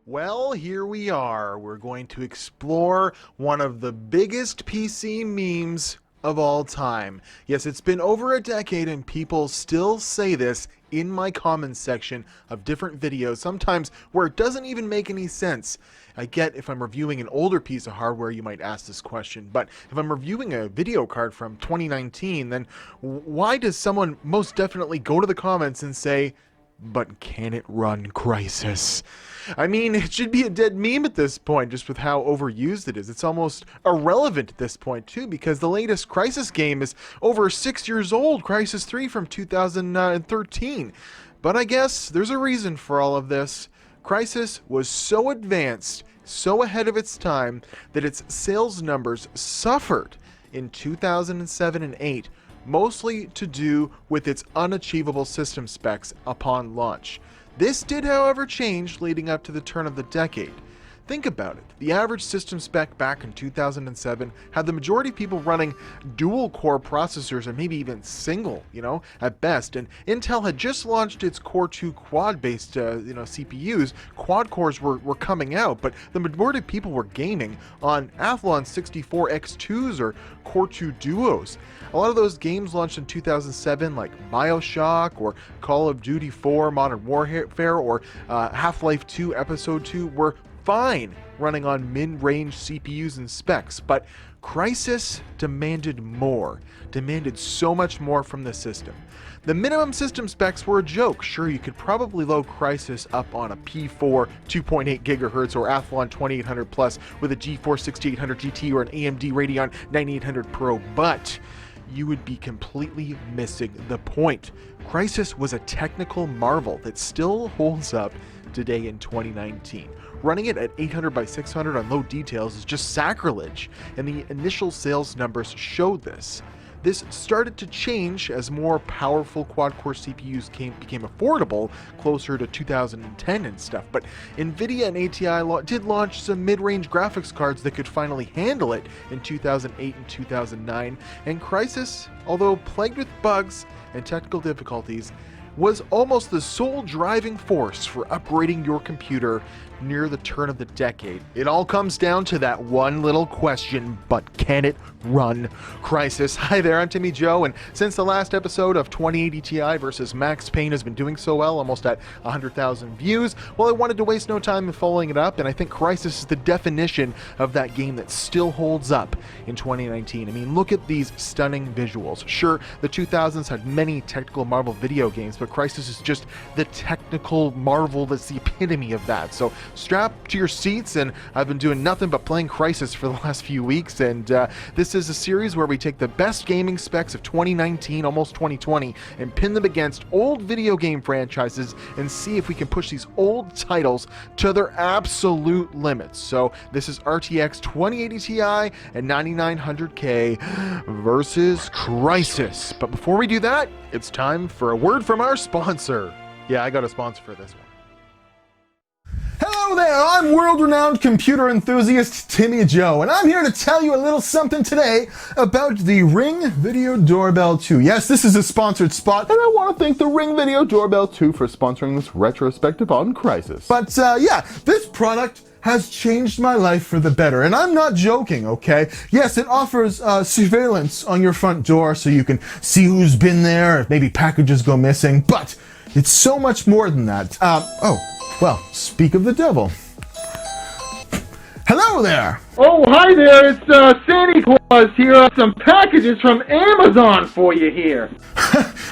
Well, here we are. We're going to explore one of the biggest PC memes of all time. Yes, it's been over a decade and people still say this in my comments section of different videos, sometimes where it doesn't even make any sense. I get if I'm reviewing an older piece of hardware, you might ask this question, but if I'm reviewing a video card from 2019, then why does someone most definitely go to the comments and say, but can it run Crysis? I mean, it should be a dead meme at this point, just with how overused it is. It's almost irrelevant at this point, too, because the latest Crysis game is over 6 years old, Crysis 3 from 2013. But I guess there's a reason for all of this. Crysis was so advanced, so ahead of its time, that its sales numbers suffered in 2007 and 8, mostly to do with its unachievable system specs upon launch. This did, however, change leading up to the turn of the decade. Think about it. The average system spec back in 2007 had the majority of people running dual-core processors, or maybe even single, at best. And Intel had just launched its Core 2 quad-based, CPUs. Quad cores were coming out, but the majority of people were gaming on Athlon 64X2s or Core 2 Duos. A lot of those games launched in 2007, like BioShock or Call of Duty 4 Modern Warfare or Half-Life 2 Episode 2, were fine running on mid-range CPUs and specs, but Crysis demanded more, demanded so much more from the system. The minimum system specs were a joke. Sure, you could probably load Crysis up on a P4 2.8 GHz or Athlon 2800 Plus with a GeForce 6800 GT or an AMD Radeon 9800 Pro, but you would be completely missing the point. Crysis was a technical marvel that still holds up today in 2019. Running it at 800 by 600 on low details is just sacrilege, and the initial sales numbers showed this. This started to change as more powerful quad-core CPUs became affordable closer to 2010 and stuff, but Nvidia and ATI did launch some mid-range graphics cards that could finally handle it in 2008 and 2009, and Crysis, although plagued with bugs and technical difficulties, was almost the sole driving force for upgrading your computer near the turn of the decade. It all comes down to that one little question, but can it run Crysis? Hi there, I'm Timmy Joe, and since the last episode of 2080 Ti versus Max Payne has been doing so well, almost at 100,000 views, well, I wanted to waste no time in following it up, and I think Crysis is the definition of that game that still holds up in 2019. I mean, look at these stunning visuals. Sure, the 2000s had many technical marvel video games, but Crysis is just the technical marvel that's the epitome of that. So strap to your seats, and I've been doing nothing but playing Crysis for the last few weeks, and this is a series where we take the best gaming specs of 2019, almost 2020, and pin them against old video game franchises and see if we can push these old titles to their absolute limits. So this is RTX 2080 Ti and 9900K versus Crysis. But before we do that, it's time for a word from our sponsor. Yeah, I got a sponsor for this one. Hello there, I'm world-renowned computer enthusiast Timmy Joe, and I'm here to tell you a little something today about the Ring Video Doorbell 2. Yes, this is a sponsored spot, and I want to thank the Ring Video Doorbell 2 for sponsoring this retrospective on Crysis. But yeah, this product has changed my life for the better, and I'm not joking, okay? Yes, it offers surveillance on your front door so you can see who's been there, if maybe packages go missing, but it's so much more than that. Well, speak of the devil. Hello there! Oh, hi there, it's Santa Claus here. Some packages from Amazon for you here.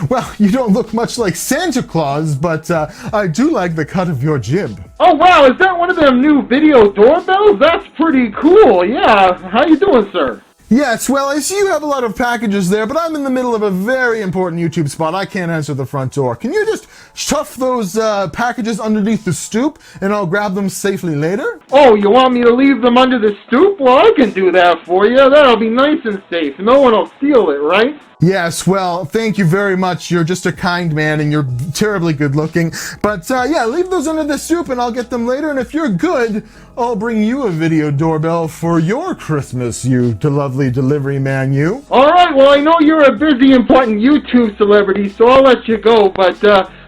Well, you don't look much like Santa Claus, but I do like the cut of your jib. Oh, wow, is that one of them new video doorbells? That's pretty cool, yeah. How you doing, sir? Yes, well, I see you have a lot of packages there, but I'm in the middle of a very important YouTube spot. I can't answer the front door. Can you just stuff those packages underneath the stoop, and I'll grab them safely later? Oh, you want me to leave them under the stoop? Well, I can do that for you. That'll be nice and safe. No one will steal it, right? Yes, well, thank you very much. You're just a kind man, and you're terribly good looking. But yeah, leave those under the stoop, and I'll get them later. And if you're good, I'll bring you a video doorbell for your Christmas, you lovely delivery man, you. All right, well, I know you're a busy, important YouTube celebrity, so I'll let you go. But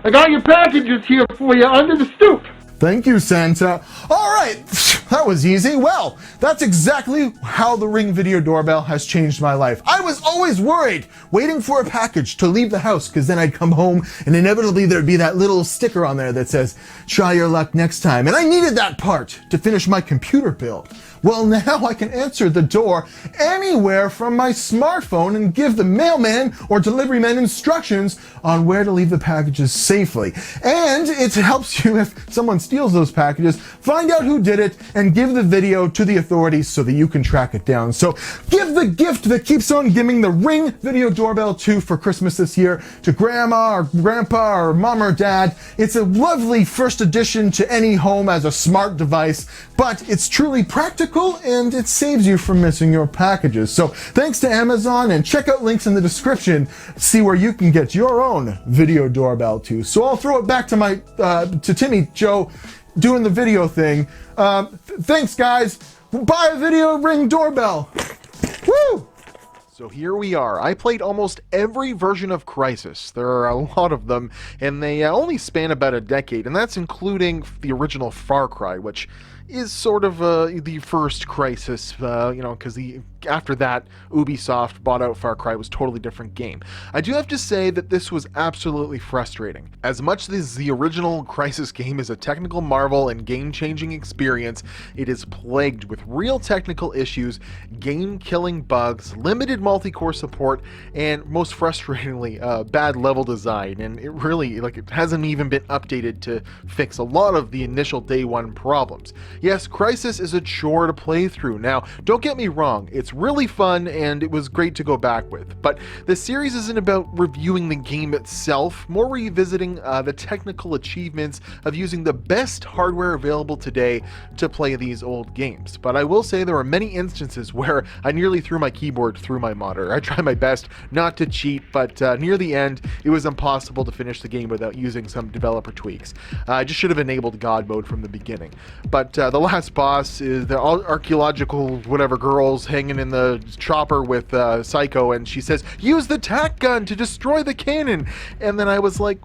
I got your packages here for you under the stoop. Thank you, Santa. All right, that was easy. Well, that's exactly how the Ring video doorbell has changed my life. I was always worried, waiting for a package to leave the house, because then I'd come home and inevitably there'd be that little sticker on there that says, try your luck next time. And I needed that part to finish my computer build. Well, now I can answer the door anywhere from my smartphone and give the mailman or delivery man instructions on where to leave the packages safely. And it helps you if someone steals those packages, find out who did it, and give the video to the authorities so that you can track it down. So give the gift that keeps on giving, the Ring Video Doorbell 2 for Christmas this year, to grandma or grandpa or mom or dad. It's a lovely first addition to any home as a smart device, but it's truly practical and it saves you from missing your packages. So thanks to Amazon, and check out links in the description, see where you can get your own video doorbell too. So I'll throw it back to Timmy Joe doing the video thing. Thanks guys. Buy a video Ring doorbell. Woo! So here we are. I played almost every version of Crysis. There are a lot of them, and they only span about a decade, and that's including the original Far Cry, which is sort of the first Crysis, because after that, Ubisoft bought out Far Cry. It was a totally different game. I do have to say that this was absolutely frustrating. As much as the original Crysis game is a technical marvel and game-changing experience, it is plagued with real technical issues, game-killing bugs, limited multi-core support, and most frustratingly, bad level design. And it really, it hasn't even been updated to fix a lot of the initial day one problems. Yes, Crysis is a chore to play through. Now, don't get me wrong, it's really fun and it was great to go back with, but the series isn't about reviewing the game itself, more revisiting the technical achievements of using the best hardware available today to play these old games. But I will say there are many instances where I nearly threw my keyboard through my monitor. I tried my best not to cheat, but near the end it was impossible to finish the game without using some developer tweaks. I just should have enabled God mode from the beginning. But the last boss is the archaeological whatever girls hanging in the chopper with Psycho, and she says, use the tack gun to destroy the cannon. And then I was like,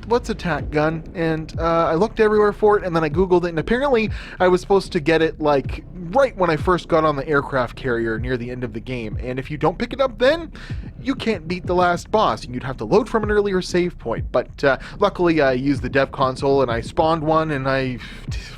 what's a tack gun? And I looked everywhere for it, and then I googled it, and apparently I was supposed to get it right when I first got on the aircraft carrier near the end of the game, and if you don't pick it up then, you can't beat the last boss, and you'd have to load from an earlier save point. But luckily I used the dev console and I spawned one, and I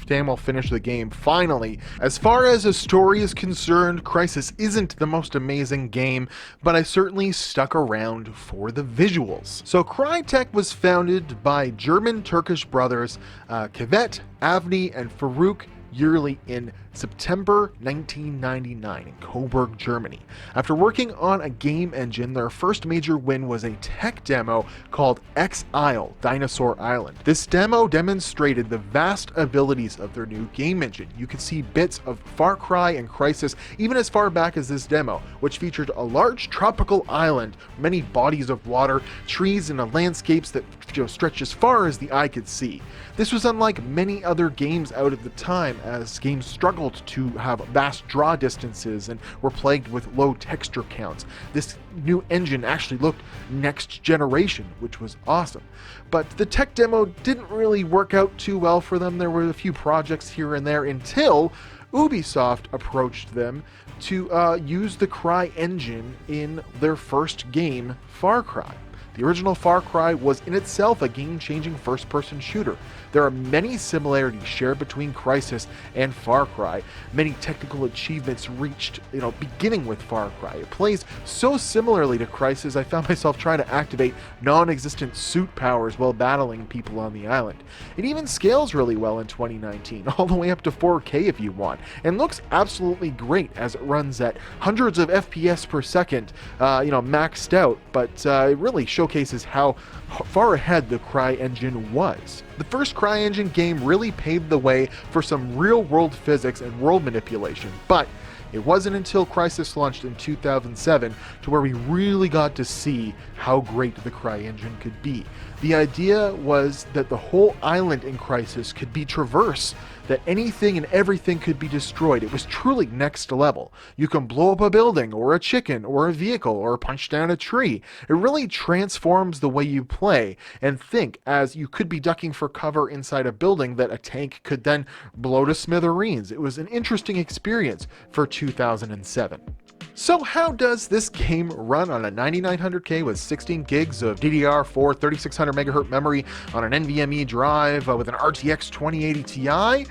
damn well finished the game finally. As far as a story is concerned, Crysis isn't the most amazing game, but I certainly stuck around for the visuals. So Crytek was founded by German-Turkish brothers Kvet, Avni, and Farouk Yearly in September 1999 in Coburg, Germany. After working on a game engine, their first major win was a tech demo called X-Isle, Dinosaur Island. This demo demonstrated the vast abilities of their new game engine. You could see bits of Far Cry and Crysis even as far back as this demo, which featured a large tropical island, many bodies of water, trees, and landscapes that stretched as far as the eye could see. This was unlike many other games out at the time, as games struggled to have vast draw distances and were plagued with low texture counts. This new engine actually looked next generation, which was awesome. But the tech demo didn't really work out too well for them. There were a few projects here and there until Ubisoft approached them to use the Cryengine in their first game, Far Cry. The original Far Cry was in itself a game-changing first-person shooter. There are many similarities shared between Crysis and Far Cry, many technical achievements reached, beginning with Far Cry. It plays so similarly to Crysis, I found myself trying to activate non-existent suit powers while battling people on the island. It even scales really well in 2019, all the way up to 4K if you want, and looks absolutely great as it runs at hundreds of FPS per second, maxed out, but it really showcases how far ahead the Cryengine was. The first Cryengine game really paved the way for some real-world physics and world manipulation, but it wasn't until Crysis launched in 2007 to where we really got to see how great the Cryengine could be. The idea was that the whole island in Crysis could be traversed, that anything and everything could be destroyed. It was truly next level. You can blow up a building, or a chicken, or a vehicle, or punch down a tree. It really transforms the way you play and think, as you could be ducking for cover inside a building that a tank could then blow to smithereens. It was an interesting experience for 2007. So how does this game run on a 9900K with 16 gigs of DDR4 3600 MHz memory on an NVMe drive with an RTX 2080 Ti?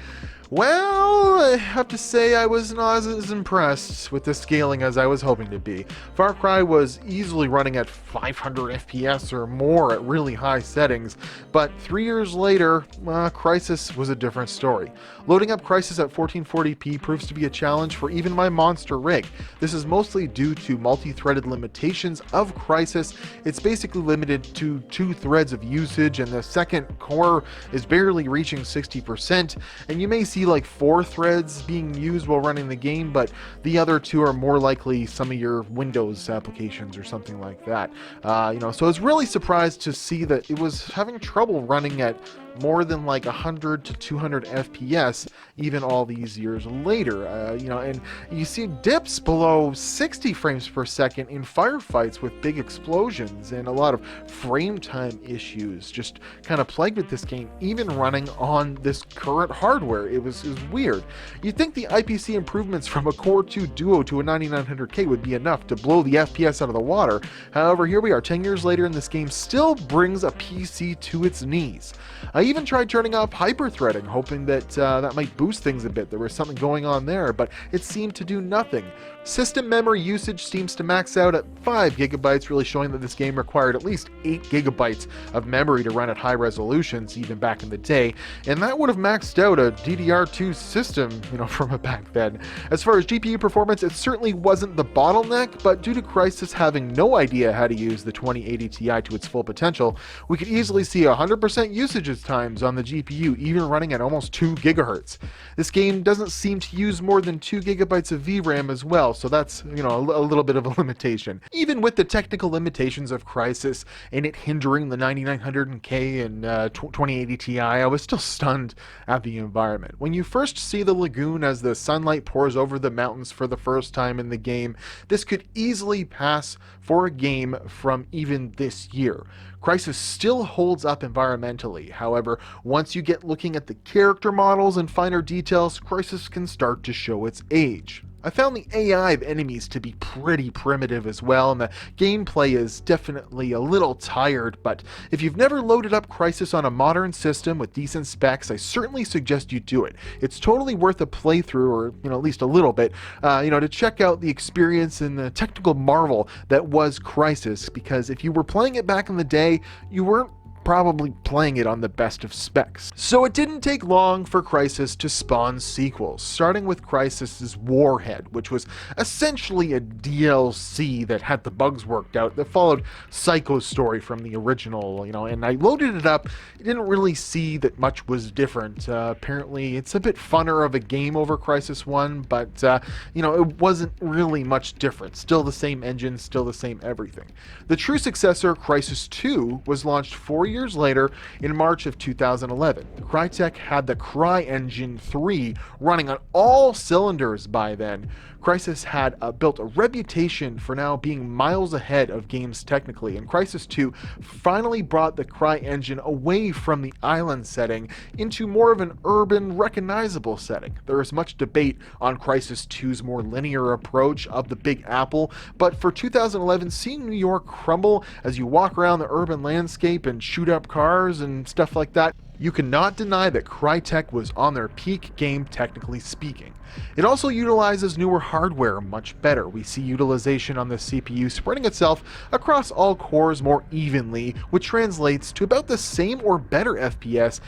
Well, I have to say I was not as impressed with the scaling as I was hoping to be. Far Cry was easily running at 500 FPS or more at really high settings, but 3 years later, Crysis was a different story. Loading up Crysis at 1440p proves to be a challenge for even my monster rig. This is mostly due to multi-threaded limitations of Crysis. It's basically limited to 2 threads of usage, and the second core is barely reaching 60%, and you may see like 4 threads being used while running the game, but the other 2 are more likely some of your Windows applications or something like that. So I was really surprised to see that it was having trouble running at more than like 100 to 200 FPS even all these years later. And you see dips below 60 frames per second in firefights with big explosions, and a lot of frame time issues just kind of plagued with this game, even running on this current hardware. It was weird. You'd think the IPC improvements from a Core 2 Duo to a 9900K would be enough to blow the FPS out of the water. However, here we are 10 years later, and this game still brings a PC to its knees. I even tried turning off hyper-threading, hoping that that might boost things a bit. There was something going on there, but it seemed to do nothing. System memory usage seems to max out at 5 gigabytes, really showing that this game required at least 8 gigabytes of memory to run at high resolutions, even back in the day, and that would have maxed out a DDR2 system, from back then. As far as GPU performance, it certainly wasn't the bottleneck, but due to Crysis having no idea how to use the 2080 Ti to its full potential, we could easily see 100% usage times on the GPU, even running at almost 2 gigahertz. This game doesn't seem to use more than 2 gigabytes of VRAM as well, so that's, a little bit of a limitation. Even with the technical limitations of Crysis and it hindering the 9900K and 2080 Ti, I was still stunned at the environment. When you first see the lagoon as the sunlight pours over the mountains for the first time in the game, this could easily pass for a game from even this year. Crysis still holds up environmentally. However, once you get looking at the character models and finer details, Crysis can start to show its age. I found the AI of enemies to be pretty primitive as well, and the gameplay is definitely a little tired, but if you've never loaded up Crysis on a modern system with decent specs, I certainly suggest you do it. It's totally worth a playthrough, or at least a little bit, to check out the experience and the technical marvel that was Crysis, because if you were playing it back in the day, you weren't probably playing it on the best of specs. So it didn't take long for Crysis to spawn sequels, starting with Crysis's Warhead, which was essentially a DLC that had the bugs worked out that followed Psycho's story from the original, and I loaded it up. I didn't really see that much was different. Apparently it's a bit funner of a game over Crysis 1, but it wasn't really much different. Still the same engine, still the same everything. The true successor, Crysis 2, was launched 4 years later in March of 2011. Crytek had the Cryengine 3 running on all cylinders by then. Crysis had built a reputation for now being miles ahead of games technically, and Crysis 2 finally brought the Cryengine away from the island setting into more of an urban, recognizable setting. There is much debate on Crysis 2's more linear approach of the Big Apple, but for 2011, seeing New York crumble as you walk around the urban landscape and shoot up cars and stuff like that, you cannot deny that Crytek was on their peak game, technically speaking. It also utilizes newer hardware much better. We see utilization on the CPU spreading itself across all cores more evenly, which translates to about the same or better FPS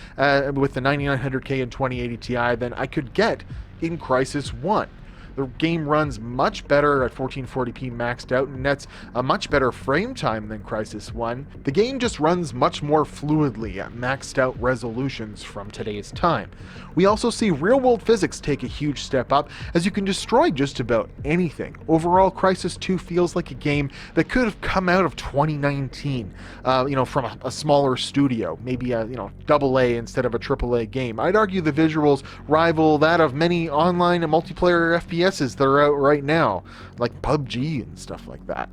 with the 9900K and 2080 Ti than I could get in Crysis 1. The game runs much better at 1440p maxed out, and that's a much better frame time than Crysis 1. The game just runs much more fluidly at maxed out resolutions from today's time. We also see real-world physics take a huge step up, as you can destroy just about anything. Overall, Crysis 2 feels like a game that could have come out of 2019, from a smaller studio, maybe a AA instead of a AAA game. I'd argue the visuals rival that of many online and multiplayer FPSs that are out right now, like PUBG and stuff like that.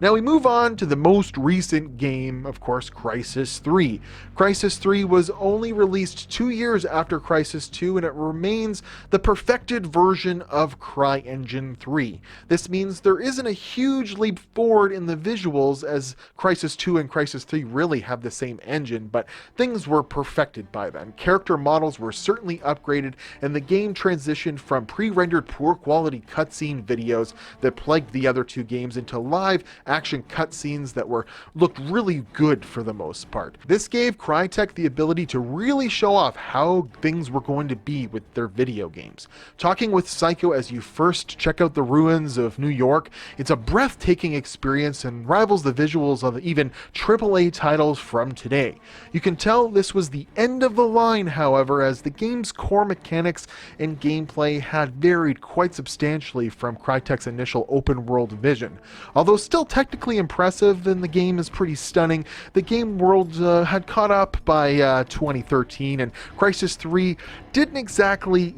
Now we move on to the most recent game, of course, Crysis 3. Crysis 3 was only released 2 years after Crysis 2, and it remains the perfected version of Cryengine 3. This means there isn't a huge leap forward in the visuals, as Crysis 2 and Crysis 3 really have the same engine, but things were perfected by then. Character models were certainly upgraded, and the game transitioned from pre-rendered poor quality cutscene videos that plagued the other two games into live action cutscenes that looked really good for the most part. This gave Crytek the ability to really show off how things were going to be with their video games. Talking with Psycho as you first check out the ruins of New York, it's a breathtaking experience and rivals the visuals of even AAA titles from today. You can tell this was the end of the line, however, as the game's core mechanics and gameplay had varied quite substantially from Crytek's initial open world vision. Although still technically impressive and the game is pretty stunning, the game world had caught up by 2013, and Crysis 3 didn't exactly,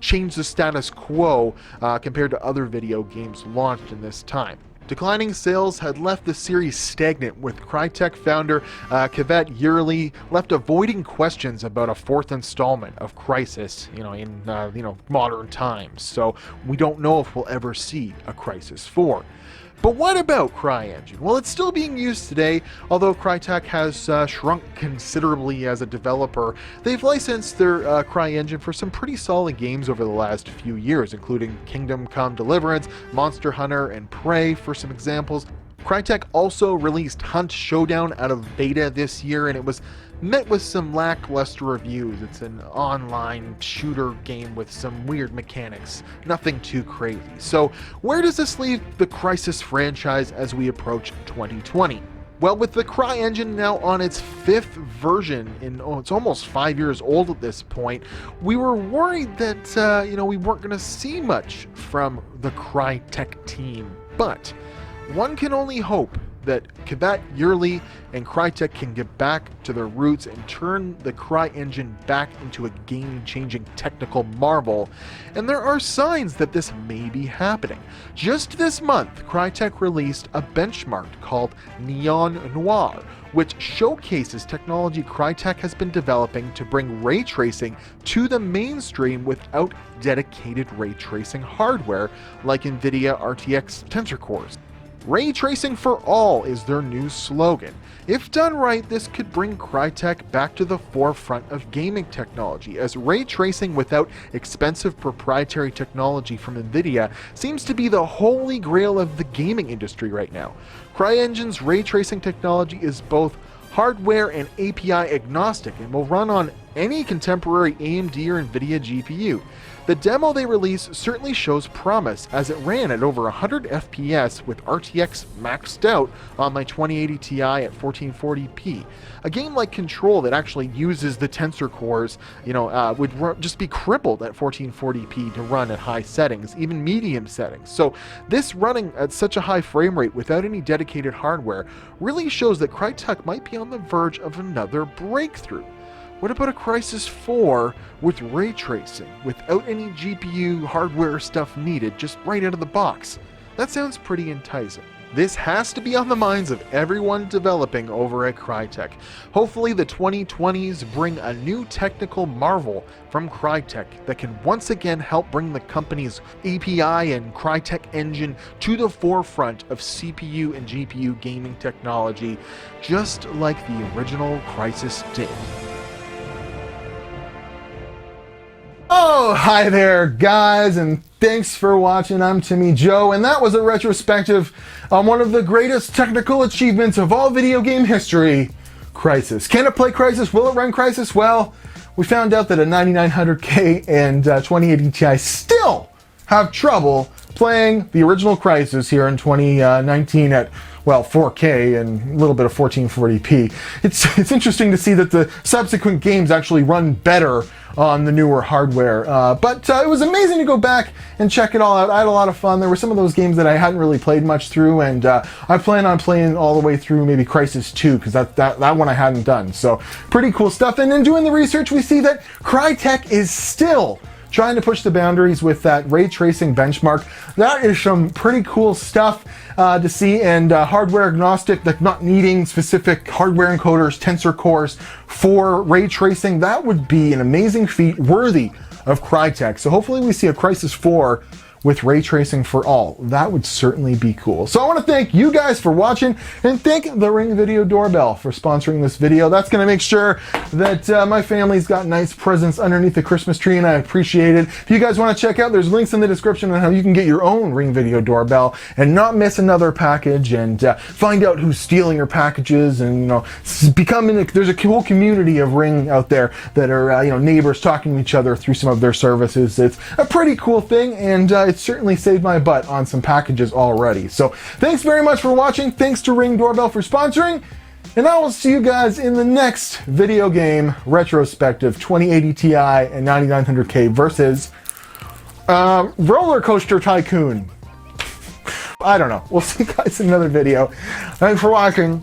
change the status quo compared to other video games launched in this time. Declining sales had left the series stagnant, with Crytek founder Kvet Yerli left avoiding questions about a fourth installment of Crysis, in modern times. So we don't know if we'll ever see a Crysis 4. But what about Cryengine? Well, it's still being used today, although Crytek has shrunk considerably as a developer. They've licensed their Cryengine for some pretty solid games over the last few years, including Kingdom Come Deliverance, Monster Hunter, and Prey for some examples. Crytek also released Hunt Showdown out of beta this year, and it was met with some lackluster reviews. It's an online shooter game with some weird mechanics, nothing too crazy. So where does this leave the Crysis franchise as we approach 2020? Well, with the Cryengine now on its 5th version, it's almost 5 years old at this point, we were worried that we weren't going to see much from the Crytek team. But one can only hope that Kvet Yerli and Crytek can get back to their roots and turn the Cryengine back into a game-changing technical marvel, and there are signs that this may be happening. Just this month, Crytek released a benchmark called Neon Noir, which showcases technology Crytek has been developing to bring ray tracing to the mainstream without dedicated ray tracing hardware like NVIDIA RTX Tensor cores. Ray tracing for all is their new slogan. If done right, this could bring Crytek back to the forefront of gaming technology, as ray tracing without expensive proprietary technology from NVIDIA seems to be the holy grail of the gaming industry right now. Cryengine's ray tracing technology is both hardware and API agnostic and will run on any contemporary AMD or NVIDIA GPU. The demo they released certainly shows promise, as it ran at over 100 FPS with RTX maxed out on my 2080 Ti at 1440p. A game like Control that actually uses the Tensor cores, would just be crippled at 1440p to run at high settings, even medium settings. So this running at such a high frame rate without any dedicated hardware really shows that Crytek might be on the verge of another breakthrough. What about a Crysis 4 with ray tracing, without any GPU hardware stuff needed, just right out of the box? That sounds pretty enticing. This has to be on the minds of everyone developing over at Crytek. Hopefully the 2020s bring a new technical marvel from Crytek that can once again help bring the company's API and Crytek engine to the forefront of CPU and GPU gaming technology, just like the original Crysis did. Oh, hi there, guys, and thanks for watching. I'm Timmy Joe, and that was a retrospective on one of the greatest technical achievements of all video game history, Crysis. Can it play Crysis? Will it run Crysis? Well, we found out that a 9900K and 2080 Ti still have trouble playing the original Crysis here in 2019 at, well, 4K and a little bit of 1440p. It's interesting to see that the subsequent games actually run better on the newer hardware. But it was amazing to go back and check it all out. I had a lot of fun. There were some of those games that I hadn't really played much through, and I plan on playing all the way through maybe Crysis 2, because that one I hadn't done. So pretty cool stuff. And in doing the research, we see that Crytek is still trying to push the boundaries with that ray tracing benchmark. That is some pretty cool stuff to see, and hardware agnostic, like not needing specific hardware encoders, tensor cores for ray tracing. That would be an amazing feat worthy of Crytek. So hopefully we see a Crysis 4 with ray tracing for all. That would certainly be cool. So I want to thank you guys for watching, and thank the Ring Video Doorbell for sponsoring this video. That's going to make sure that my family's got nice presents underneath the Christmas tree, and I appreciate it. If you guys want to check out, there's links in the description on how you can get your own Ring Video Doorbell and not miss another package, and find out who's stealing your packages, and there's a cool community of Ring out there that are neighbors talking to each other through some of their services. It's a pretty cool thing, and it's certainly saved my butt on some packages already. So thanks very much for watching. Thanks to Ring Doorbell for sponsoring, and I will see you guys in the next video game retrospective 2080 Ti and 9900K versus Roller Coaster Tycoon. I don't know. We'll see you guys in another video. Thanks for watching.